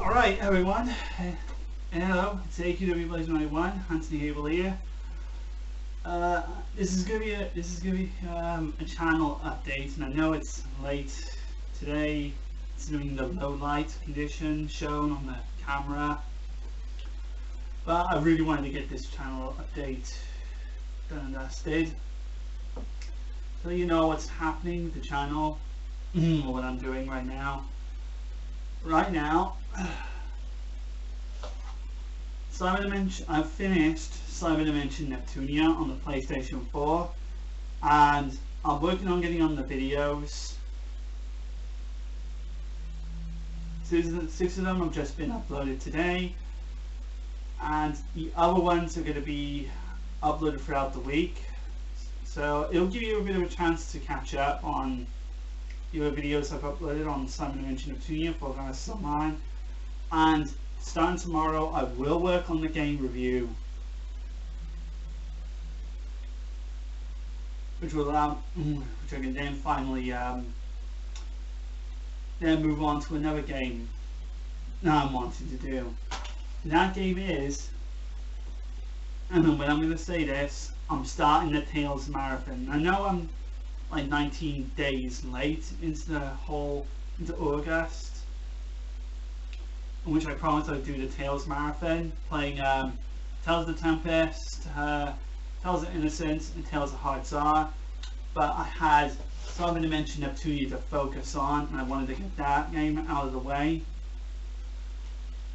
Alright everyone, hello, it's AQW Blaze 91, Anthony Abel here. This is gonna be a channel update, and I know it's late today, considering the low light condition shown on the camera, but I really wanted to get this channel update done and dusted, so you know what's happening with the channel, or what I'm doing right now. Right now, I've finished Cyberdimension Neptunia on the PlayStation 4, and I'm working on getting on the videos. Six of them have just been uploaded today, and the other ones are going to be uploaded throughout the week, so it'll give you a bit of a chance to catch up on the other videos I've uploaded on Cyberdimension Neptunia for guys online. And starting tomorrow, I will work on the game review, which will allow, which I can then finally then move on to another game that I'm wanting to do. And that game is, and when I'm going to say this, I'm starting the Tales Marathon. I know I'm like 19 days late into August, in which I promised I'd do the Tales Marathon, playing Tales of the Tempest, Tales of Innocence and Tales of Hearts R, but I had Cyberdimension Neptunia to focus on, and I wanted to get that game out of the way.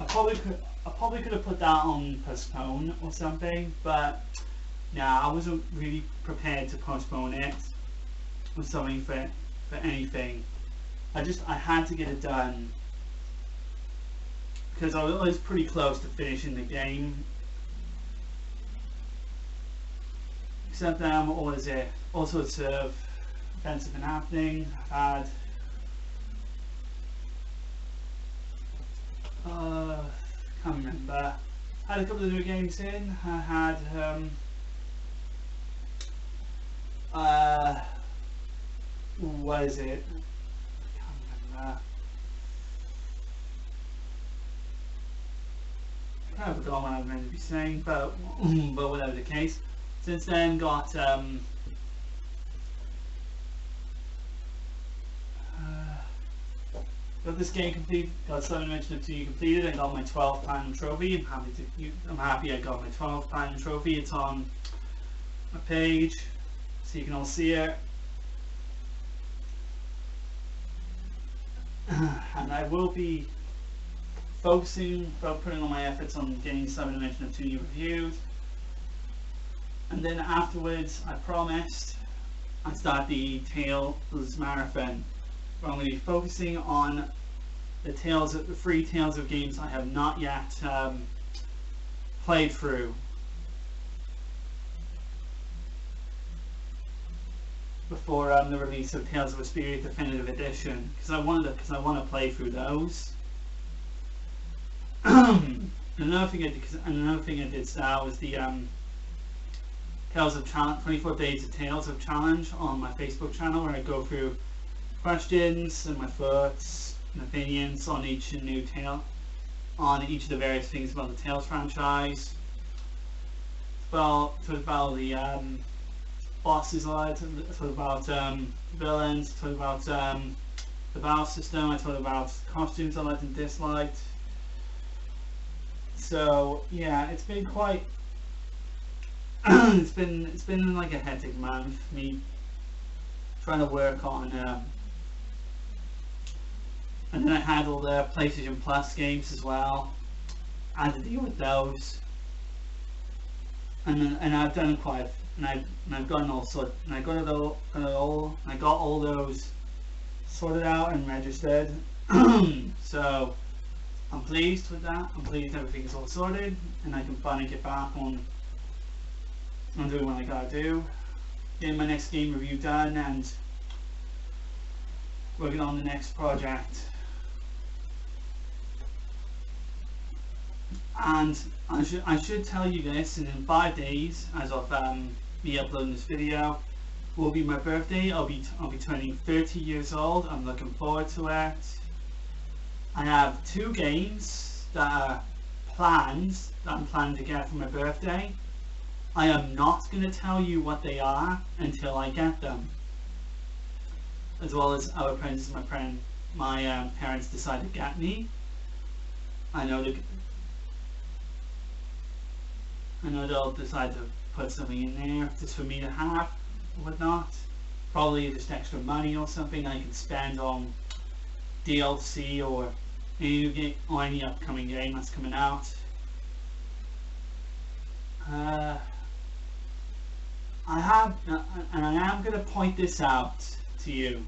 I probably could have put that on postpone or something, but nah, I wasn't really prepared to postpone it or something for anything. I had to get it done because I was pretty close to finishing the game. Except what is it? All sorts of events have been happening. I've had can't remember. I had a couple of new games in. I had what is it? I can't remember. I kind of forgot what I was meant to be saying, but whatever the case. Since then, got this game complete. Got Cyberdimension Neptunia completed. I got my 12th platinum trophy. I'm happy I got my 12th platinum trophy. It's on my page, so you can all see it. And I will be putting all my efforts on getting Cyberdimension Neptunia reviewed, and then afterwards I promised I'd start the Tales Marathon, where I'm going to be focusing on the free Tales of games I have not yet played through. Before the release of Tales of Vesperia Definitive Edition, because I want to play through those. Another thing I did start was the Tales of 24 Days of Tales of Challenge on my Facebook channel, where I go through questions and my thoughts and opinions on each of the various things about the Tales franchise. Talk about the bosses a lot, talk about villains, talk about the battle system, I talk about costumes I liked and disliked. So yeah, it's been quite it's been like a hectic month, me trying to work on and then I had all the PlayStation Plus games as well. I had to deal with those, and I've done quite, and I've gotten all sorted, and I got all those sorted out and registered. So I'm pleased with that. I'm pleased everything is all sorted, and I can finally get back on doing what I gotta do, getting my next game review done, and working on the next project. And I should tell you this, and in 5 days, as of me uploading this video, will be my birthday. I'll be turning 30 years old. I'm looking forward to it. I have 2 games that are planned, that I'm planning to get for my birthday. I am not going to tell you what they are until I get them. As well as other presents my parents decide to get me. I know they'll decide to put something in there just for me to have, or whatnot. Probably just extra money or something I can spend on DLC or any upcoming game that's coming out. I am going to point this out to you.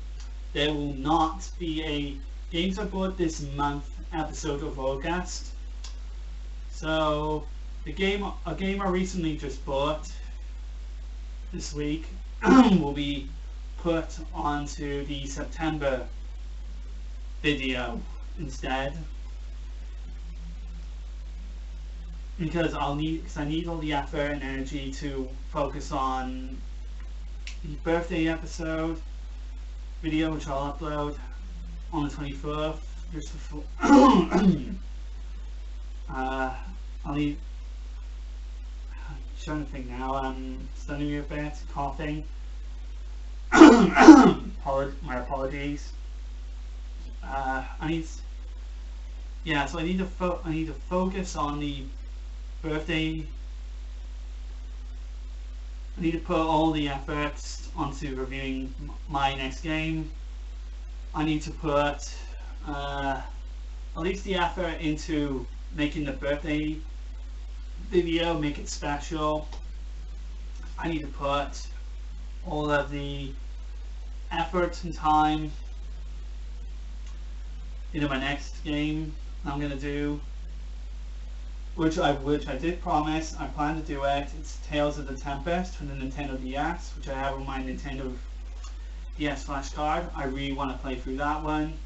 There will not be a Games I Bought This Month episode of August. So a game I recently just bought this week will be put onto the September video instead, because I need all the effort and energy to focus on the birthday episode video, which I'll upload on the 24th, just before I'll need, I'm trying to think now, I'm stuttering a bit, coughing. My apologies. I need to focus on the birthday. I need to put all the efforts onto reviewing my next game. I need to put at least the effort into making the birthday video, make it special. I need to put all of the effort and time into my next game I'm gonna do, which I did promise. I plan to do it. It's Tales of the Tempest for the Nintendo DS, which I have on my Nintendo DS flashcard. I really want to play through that one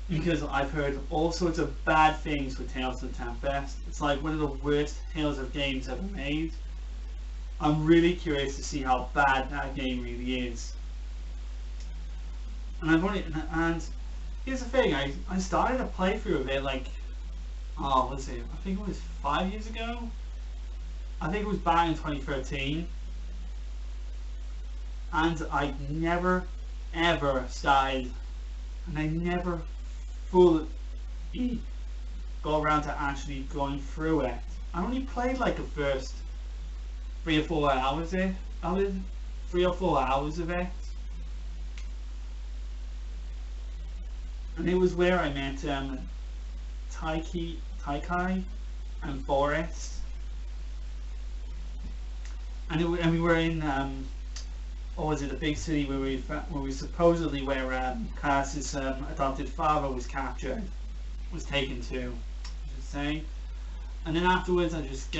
because I've heard all sorts of bad things with Tales of the Tempest. It's like one of the worst Tales of games ever made. I'm really curious to see how bad that game really is. And here's the thing, I started a playthrough of it like, oh, what is it? I think it was 5 years ago. I think it was back in 2013. And I never ever started, and I never fully go around to actually going through it. I only played like the first 3 or 4 hours of it. 3 or 4 hours of it. And it was where I met Taikai and Forrest. And we were in what was it, a big city where we supposedly where Cass's adopted father was captured, was taken to, I should say. And then afterwards I just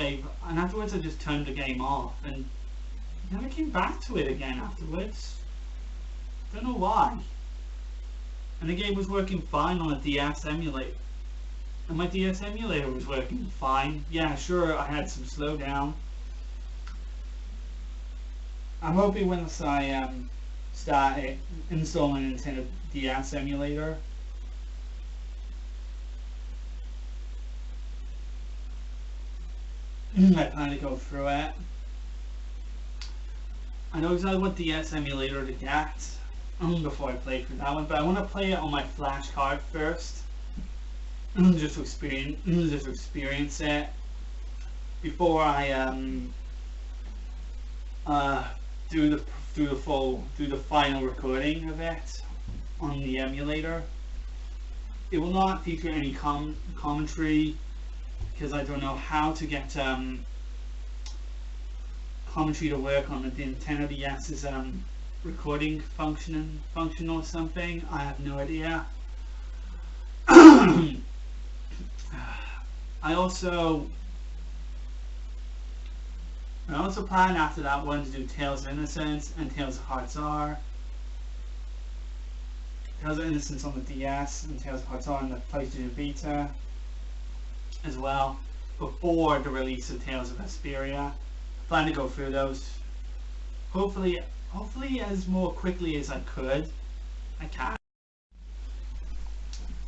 turned the game off and never came back to it again afterwards. Don't know why. And the game was working fine on a DS emulator. And my DS emulator was working fine. Yeah, sure, I had some slowdown. I'm hoping once I start installing a Nintendo DS emulator, I plan to go through it. I know exactly what DS emulator to get before I play through that one, but I want to play it on my flash card first, just to experience it before I do the final recording of it on the emulator. It will not feature any commentary because I don't know how to get commentary to work on the Nintendo DS's recording function or something. I have no idea. I also plan after that one to do Tales of Innocence and Tales of Hearts R. Tales of Innocence on the DS and Tales of Hearts R on the PlayStation Vita as well, before the release of Tales of Vesperia. I plan to go through those hopefully as more quickly as I can.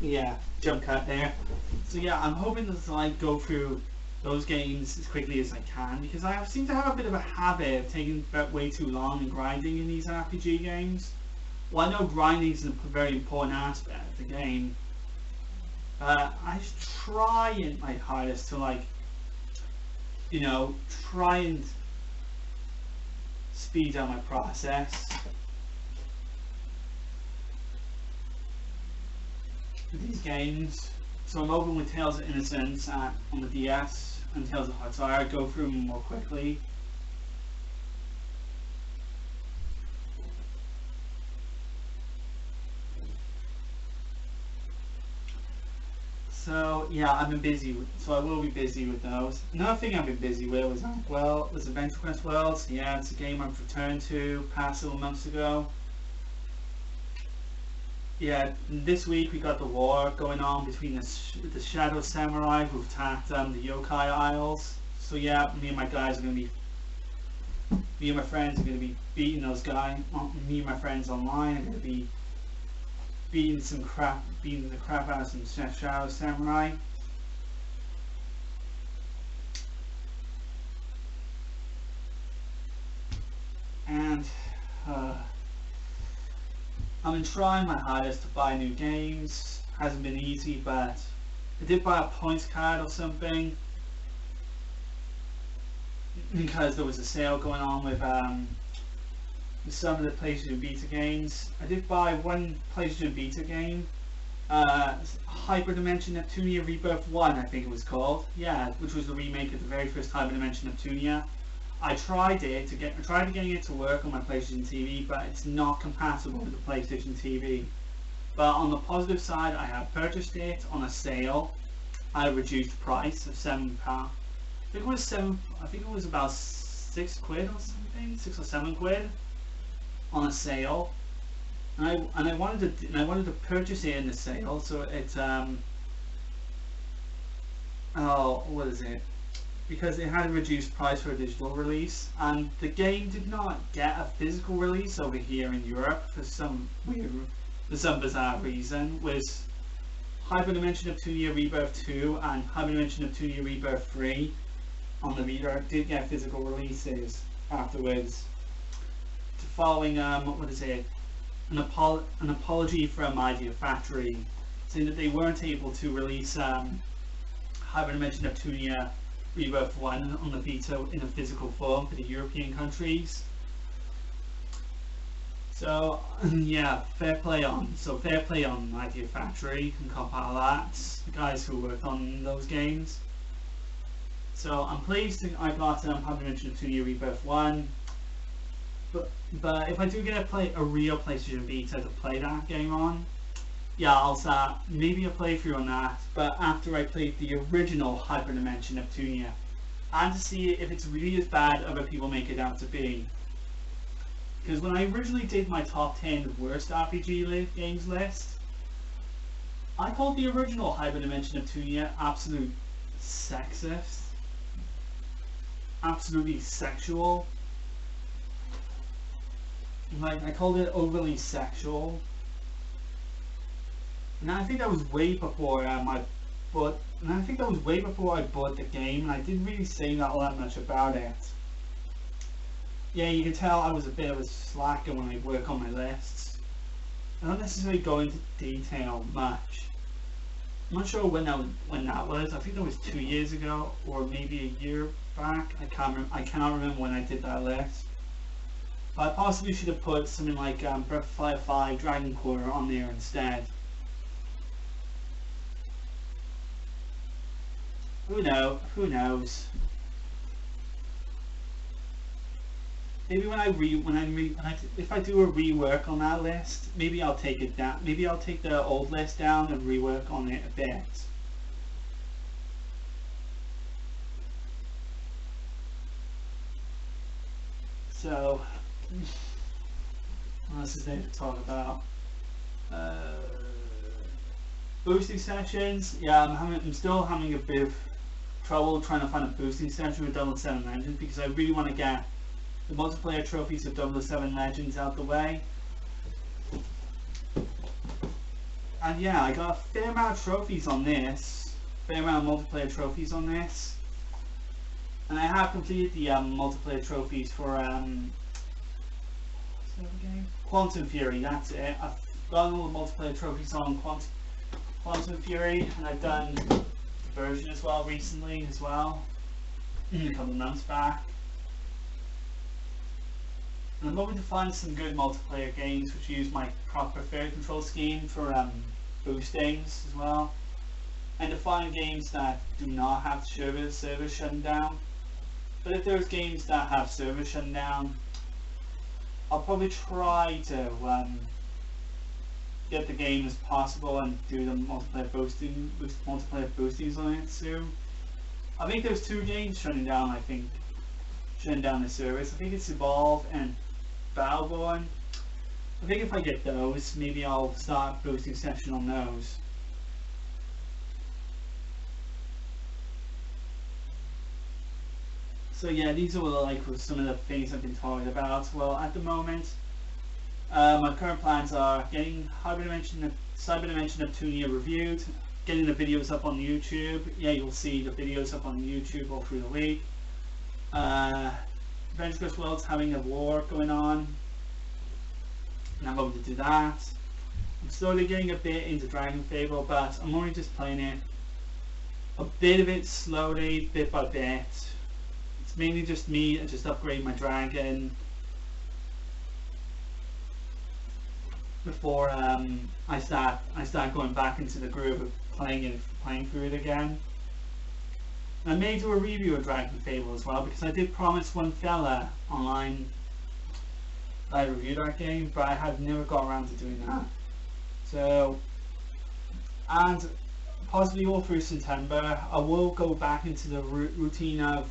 yeah, jump cut there. So yeah, I'm hoping to like go through those games as quickly as I can, because I seem to have a bit of a habit of taking way too long and grinding in these RPG games. Well, I know grinding is a very important aspect of the game, but I just try my hardest to, like, you know, try and speed up my process with these games. So I'm open with Tales of Innocence on the DS and Tales of Heart, so I go through them more quickly. So yeah, I've been busy so I will be busy with those. Another thing I've been busy with was Adventure Quest Worlds. Yeah, it's a game I've returned to past several months ago. Yeah, this week we got the war going on between the Shadow Samurai who've attacked the Yokai Isles. So yeah, me and my friends are gonna be beating those guys. Me and my friends online are gonna be beating the crap out of some Shadow Samurai. And I've been trying my hardest to buy new games. Hasn't been easy, but I did buy a points card or something because there was a sale going on with some of the PlayStation Vita games. I did buy one PlayStation Vita game, Cyberdimension Neptunia Rebirth 1, I think it was called. Yeah, which was the remake of the very first Cyberdimension Neptunia. I tried getting it to work on my PlayStation TV, but it's not compatible with the PlayStation TV. But on the positive side, I have purchased it on a sale at a reduced price of £7. I think it was about £6 or something, £6 or £7 on a sale. And I wanted to purchase it in the sale, so it what is it? Because it had a reduced price for a digital release, and the game did not get a physical release over here in Europe for some bizarre reason. Was Cyberdimension Neptunia Rebirth 2 and Cyberdimension Neptunia Rebirth 3 on the Vita did get physical releases afterwards, following an apology from Idea Factory, saying that they weren't able to release Cyberdimension Neptunia Rebirth 1 on the Vita in a physical form for the European countries. So yeah, fair play on Idea Factory and Compile Arts, the guys who worked on those games. So I'm pleased that I got Cyberdimension Neptunia Rebirth 1. But if I do get a real PlayStation Vita to play that game on, yeah, I'll start maybe a playthrough on that, but after I played the original Cyberdimension Neptunia, and to see if it's really as bad as other people make it out to be. Because when I originally did my top 10 worst RPG games list, I called the original Cyberdimension Neptunia absolute sexist, absolutely sexual. Like, I called it overly sexual. And I think that was way before I bought the game, and I didn't really say all that much about it. Yeah, you can tell I was a bit of a slacker when I work on my lists. I don't necessarily go into detail much. I'm not sure when that was. I think that was 2 years ago, or maybe a year back. I cannot remember when I did that list. I possibly should have put something like Breath of Fire 5 Dragon Core on there instead. Who knows? Maybe if I do a rework on that list, maybe I'll take it down. Maybe I'll take the old list down and rework on it a bit. So, what else is there to talk about? Boosting sessions. Yeah, I'm still having a bit of trouble trying to find a boosting session with 007 Legends, because I really want to get the multiplayer trophies of 007 Legends out the way. And yeah, I got a fair amount of trophies on this, fair amount of multiplayer trophies on this, and I have completed the multiplayer trophies for what's the other game? Quantum Fury. That's it. I've gotten all the multiplayer trophies on Quantum Fury, and I've done the version as well recently as well, a couple of months back. And I'm hoping to find some good multiplayer games which use my preferred control scheme for boostings as well, and to find games that do not have servers shutting down. But if there's games that have servers shutting down, I'll probably try to get the game as possible and do the multiplayer boostings on it soon. I think there's 2 games shutting down. I think shutting down the servers. I think it's Evolve and Battleborn. I think if I get those, maybe I'll start boosting session on those. So yeah, these are like some of the things I've been talking about. Well, at the moment, my current plans are getting Cyberdimension Neptunia reviewed, getting the videos up on YouTube. Yeah, you'll see the videos up on YouTube all through the week. Adventurous World's having a war going on, and I'm hoping to do that. I'm slowly getting a bit into Dragon Fable, but I'm only just playing it a bit of it slowly, bit by bit. It's mainly just me and just upgrading my dragon before I start going back into the groove of playing through it again. I may do a review of Dragon Fable as well, because I did promise one fella online that I reviewed that game, but I have never got around to doing that. So, and possibly all through September, I will go back into the routine of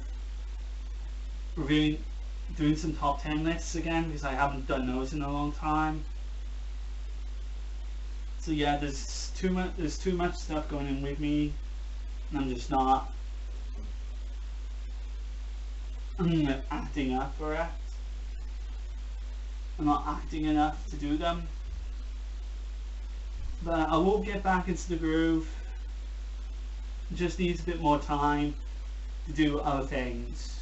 doing some top 10 lists again, because I haven't done those in a long time. So yeah, there's too much stuff going on with me, and I'm just not acting up for it. I'm not acting enough to do them, but I will get back into the groove. It just needs a bit more time to do other things,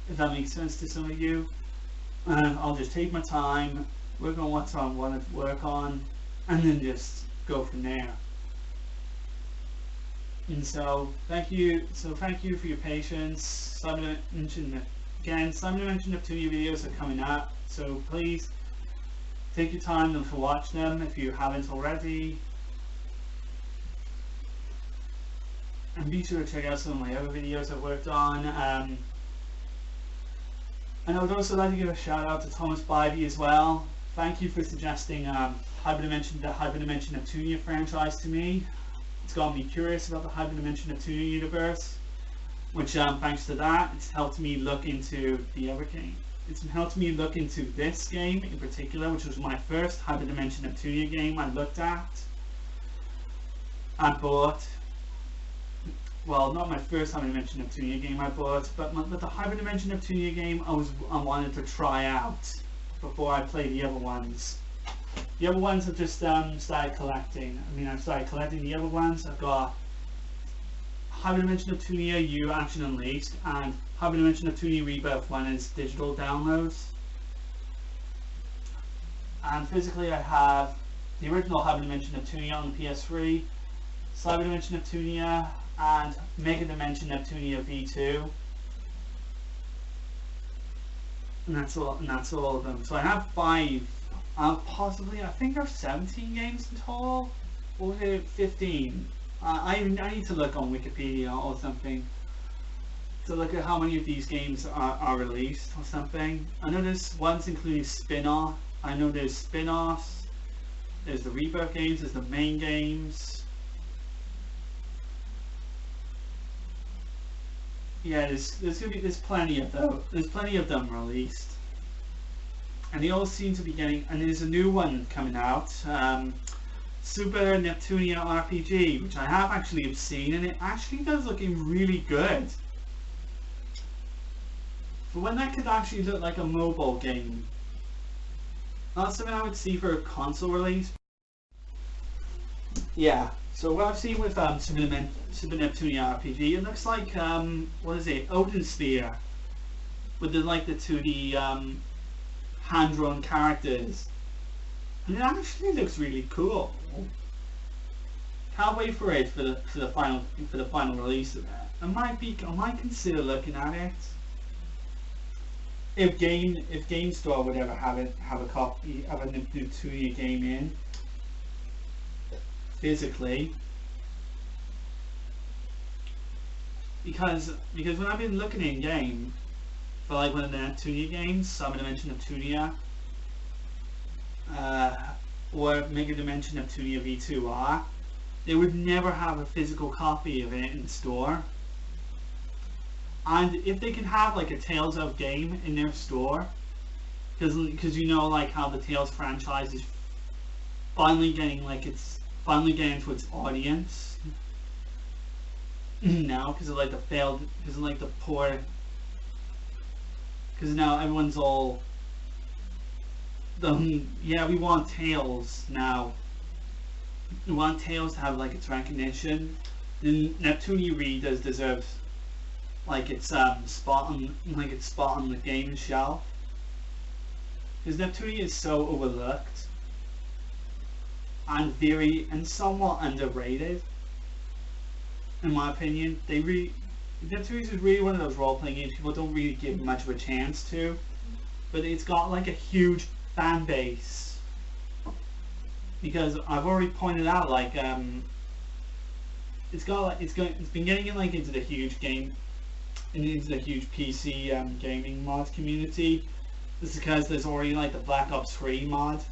if that makes sense to some of you. I'll just take my time, work on what I want to work on, and then just go from there. And so thank you for your patience. Cyberdimension Neptunia videos are coming up, so please take your time to watch them if you haven't already, and be sure to check out some of my other videos I've worked on. And I would also like to give a shout out to Thomas Bybee as well. Thank you for suggesting the Cyberdimension Neptunia franchise to me. It's got me curious about the Cyberdimension Neptunia universe, which thanks to that, it's helped me look into the other game. It's helped me look into this game in particular, which was my first Cyberdimension Neptunia game I looked at and bought. Well, not my first Cyberdimension Neptunia game I bought, but the Cyberdimension Neptunia game I wanted to try out before I played the other ones. The other ones I've just started collecting. I mean, I've started collecting the other ones. I've got Cyberdimension Neptunia U Action Unleashed and Cyberdimension Neptunia Rebirth when it's digital downloads. And physically I have the original Cyberdimension Neptunia on the PS3, Cyberdimension Neptunia, and Mega Dimension Neptunia V2. And that's all of them. So I have 5. I think there's 17 games in total, or was it 15? I need to look on Wikipedia or something to look at how many of these games are released or something. I know there's ones including spin-off. I know there's spin-offs. There's the Rebirth games. There's the main games. Yeah, there's plenty of those. There's plenty of them released. And they all seem to be getting, and there's a new one coming out, Super Neptunia RPG, which I have actually seen, and it actually does looking really good. For when that could actually look like a mobile game. Not something I would see for a console release, Yeah. So what I've seen with Super Neptunia RPG, it looks like what is it? Odin Sphere with the like the 2D hand-drawn characters, and it actually looks really cool. Can't wait for it for the final release of it. I might consider looking at it if GameStore would ever have a copy of a Neptunia game in physically, because when I've been looking in game for like one of the Neptunia games, Cyberdimension Neptunia, or Mega Dimension Neptunia V2R, they would never have a physical copy of it in store. And if they can have like a Tales of game in their store, because you know like how the Tales franchise is finally getting to its audience now, because of like the poor, because now everyone's all yeah, we want Tales now. We want Tales to have like its recognition. Then Neptunia really does deserve like its spot on the game shelf, because Neptunia is so overlooked and somewhat underrated, in my opinion. Neptunia is really one of those role-playing games people don't really give much of a chance to, but it's got like a huge fan base, because I've already pointed out like it's been getting in like into the huge PC gaming mod community. This is because there's already like the Black Ops 3 mod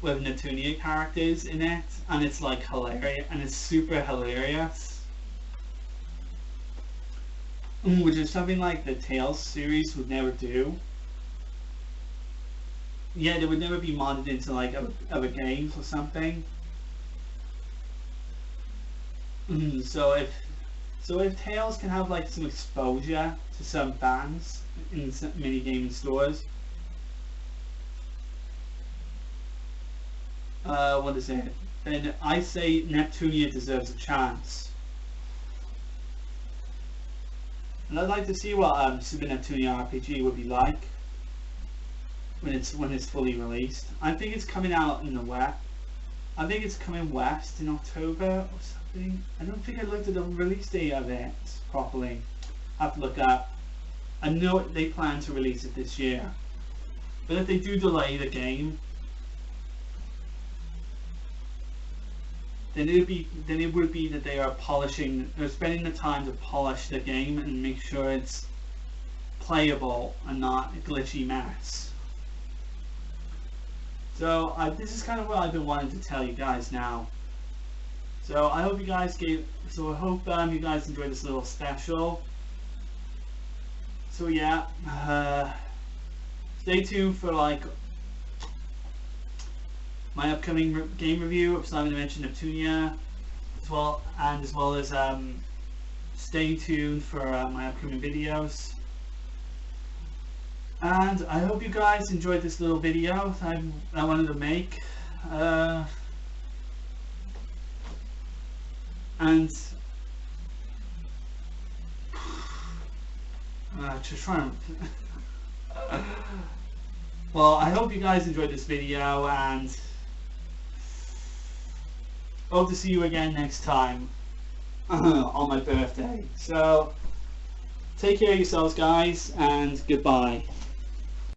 with Neptunia characters in it, and it's like hilarious, and it's super hilarious, which is something like the Tales series would never do. Yeah, they would never be modded into like other games or something. So if Tales can have like some exposure to some fans in some mini gaming stores, what is it? Then I say Neptunia deserves a chance. And I'd like to see what Super Neptunia RPG would be like when it's fully released. I think it's coming out in the West. I think it's coming west in October or something. I don't think I looked at the release date of it properly. I have to look up. I know they plan to release it this year, but if they do delay the game, then it would be that they're spending the time to polish the game and make sure it's playable and not a glitchy mess. So this is kind of what I've been wanting to tell you guys now. So I hope you guys you guys enjoyed this little special. So yeah, stay tuned for like my upcoming game review of Cyberdimension Neptunia, as well as stay tuned for my upcoming videos. And I hope you guys enjoyed this little video I wanted to make. And just trying to well, I hope you guys enjoyed this video, and hope to see you again next time on my birthday. So take care of yourselves, guys, and goodbye.